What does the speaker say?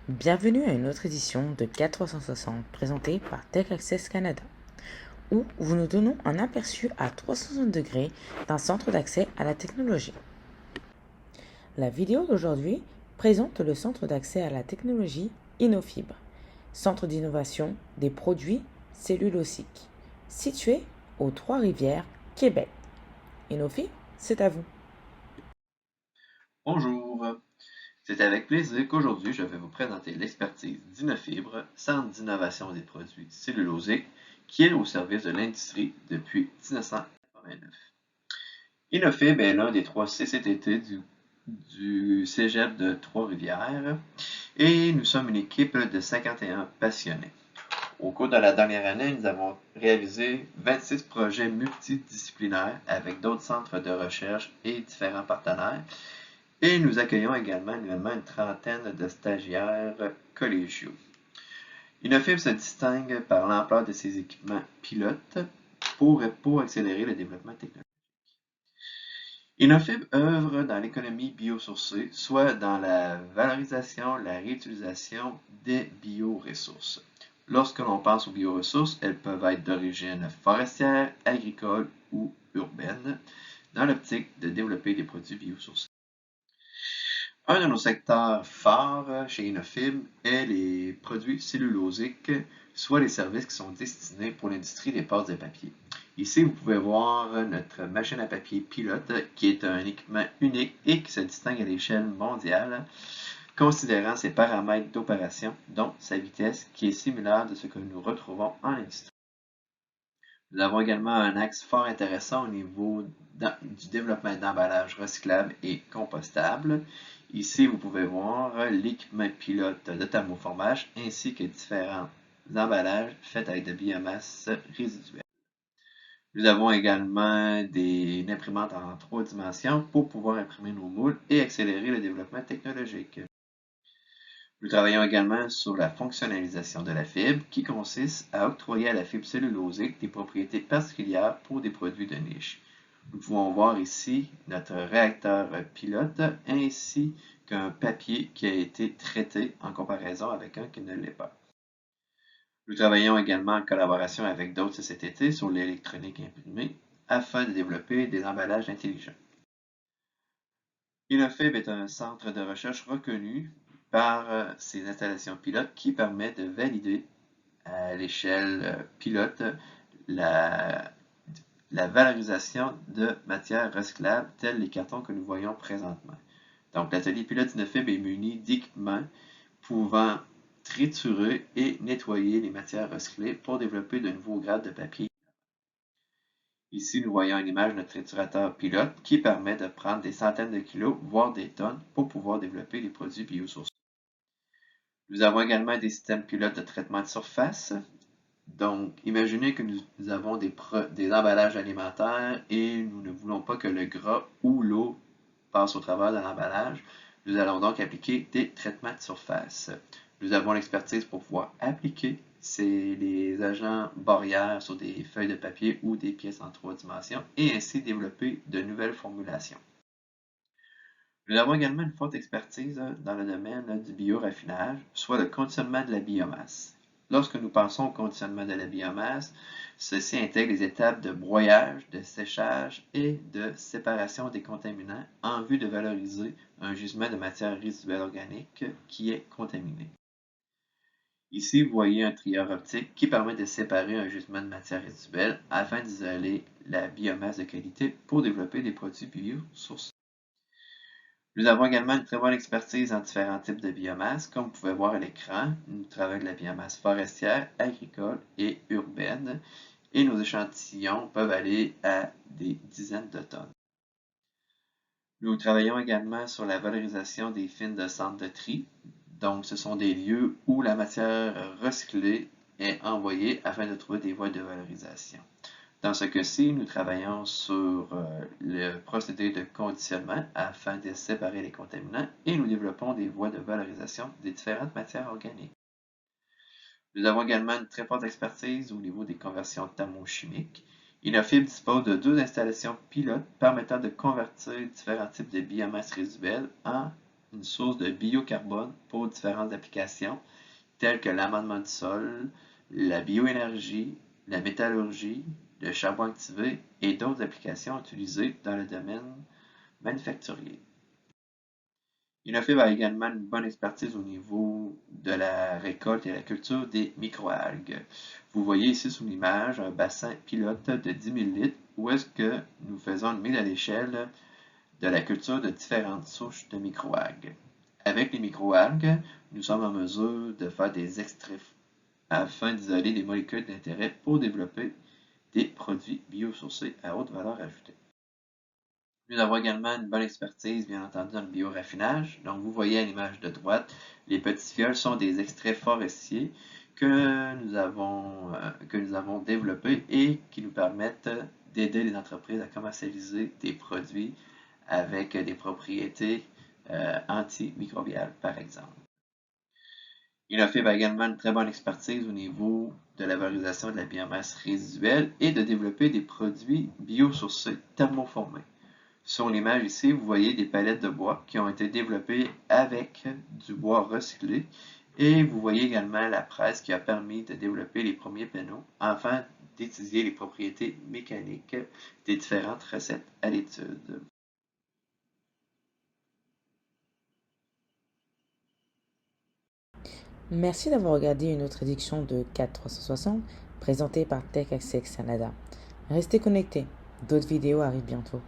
Bienvenue à une autre édition de 460 présentée par Tech Access Canada, où vous nous donnons un aperçu à 360 degrés d'un centre d'accès à la technologie. La vidéo d'aujourd'hui présente le centre d'accès à la technologie Innofibre, centre d'innovation des produits cellulosiques, situé aux Trois-Rivières, Québec. Innofibre, c'est à vous. Bonjour, c'est avec plaisir qu'aujourd'hui je vais vous présenter l'expertise d'Innofibre, Centre d'innovation des produits cellulosiques, qui est au service de l'industrie depuis 1989. Innofibre est l'un des trois CCTT du Cégep de Trois-Rivières et nous sommes une équipe de 51 passionnés. Au cours de la dernière année, nous avons réalisé 26 projets multidisciplinaires avec d'autres centres de recherche et différents partenaires. Et nous accueillons également annuellement une trentaine de stagiaires collégiaux. Innofibre se distingue par l'ampleur de ses équipements pilotes pour accélérer le développement technologique. Innofibre œuvre dans l'économie biosourcée, soit dans la valorisation, la réutilisation des bioressources. Lorsque l'on pense aux bioressources, elles peuvent être d'origine forestière, agricole ou urbaine, dans l'optique de développer des produits biosourcés. Un de nos secteurs phares chez Innofibre est les produits cellulosiques, soit les services qui sont destinés pour l'industrie des pâtes et papier. Ici, vous pouvez voir notre machine à papier pilote, qui est un équipement unique et qui se distingue à l'échelle mondiale, considérant ses paramètres d'opération, dont sa vitesse, qui est similaire de ce que nous retrouvons en industrie. Nous avons également un axe fort intéressant au niveau du développement d'emballages recyclables et compostables. Ici, vous pouvez voir l'équipement pilote de thermoformage ainsi que différents emballages faits avec de biomasse résiduelle. Nous avons également une imprimante en 3 dimensions pour pouvoir imprimer nos moules et accélérer le développement technologique. Nous travaillons également sur la fonctionnalisation de la fibre, qui consiste à octroyer à la fibre cellulosique des propriétés particulières pour des produits de niche. Nous pouvons voir ici notre réacteur pilote ainsi qu'un papier qui a été traité en comparaison avec un qui ne l'est pas. Nous travaillons également en collaboration avec d'autres CCTT sur l'électronique imprimée afin de développer des emballages intelligents. Innofibre est un centre de recherche reconnu par ses installations pilotes qui permet de valider à l'échelle pilote la, la valorisation de matières recyclables telles les cartons que nous voyons présentement. Donc, l'atelier pilote d'Innofibre est muni d'équipements pouvant triturer et nettoyer les matières recyclées pour développer de nouveaux grades de papier. Ici, nous voyons une image de notre triturateur pilote qui permet de prendre des centaines de kilos, voire des tonnes, pour pouvoir développer des produits biosourcés. Nous avons également des systèmes pilotes de traitement de surface. Donc, imaginez que nous avons des emballages alimentaires et nous ne voulons pas que le gras ou l'eau passe au travers de l'emballage. Nous allons donc appliquer des traitements de surface. Nous avons l'expertise pour pouvoir appliquer les agents barrières sur des feuilles de papier ou des pièces en 3 dimensions et ainsi développer de nouvelles formulations. Nous avons également une forte expertise dans le domaine du bioraffinage, soit le conditionnement de la biomasse. Lorsque nous pensons au conditionnement de la biomasse, ceci intègre les étapes de broyage, de séchage et de séparation des contaminants en vue de valoriser un gisement de matière résiduelle organique qui est contaminé. Ici, vous voyez un trieur optique qui permet de séparer un gisement de matière résiduelle afin d'isoler la biomasse de qualité pour développer des produits biosourcés. Nous avons également une très bonne expertise en différents types de biomasse. Comme vous pouvez voir à l'écran, nous travaillons de la biomasse forestière, agricole et urbaine, et nos échantillons peuvent aller à des dizaines de tonnes. Nous travaillons également sur la valorisation des fines de centre de tri. Donc, ce sont des lieux où la matière recyclée est envoyée afin de trouver des voies de valorisation. Dans ce cas-ci, nous travaillons sur le procédé de conditionnement afin de séparer les contaminants et nous développons des voies de valorisation des différentes matières organiques. Nous avons également une très forte expertise au niveau des conversions thermochimiques. Innofibre dispose de 2 installations pilotes permettant de convertir différents types de biomasse résiduelle en une source de biocarbone pour différentes applications telles que l'amendement du sol, la bioénergie, la métallurgie, le charbon activé et d'autres applications utilisées dans le domaine manufacturier. Inofib a également une bonne expertise au niveau de la récolte et la culture des microalgues. Vous voyez ici sous l'image un bassin pilote de 10 000 litres où est-ce que nous faisons une mise à l'échelle de la culture de différentes souches de microalgues. Avec les microalgues, nous sommes en mesure de faire des extraits afin d'isoler des molécules d'intérêt pour développer des produits biosourcés à haute valeur ajoutée. Nous avons également une bonne expertise, bien entendu, dans le bioraffinage. Donc, vous voyez à l'image de droite, les petits fioles sont des extraits forestiers que nous avons développés et qui nous permettent d'aider les entreprises à commercialiser des produits avec des propriétés antimicrobiales, par exemple. Inofib a également une très bonne expertise au niveau de la valorisation de la biomasse résiduelle et de développer des produits biosourcés thermoformés. Sur l'image ici, vous voyez des palettes de bois qui ont été développées avec du bois recyclé et vous voyez également la presse qui a permis de développer les premiers panneaux afin d'étudier les propriétés mécaniques des différentes recettes à l'étude. Merci d'avoir regardé une autre édition de 4360 présentée par Tech Access Canada. Restez connectés, d'autres vidéos arrivent bientôt.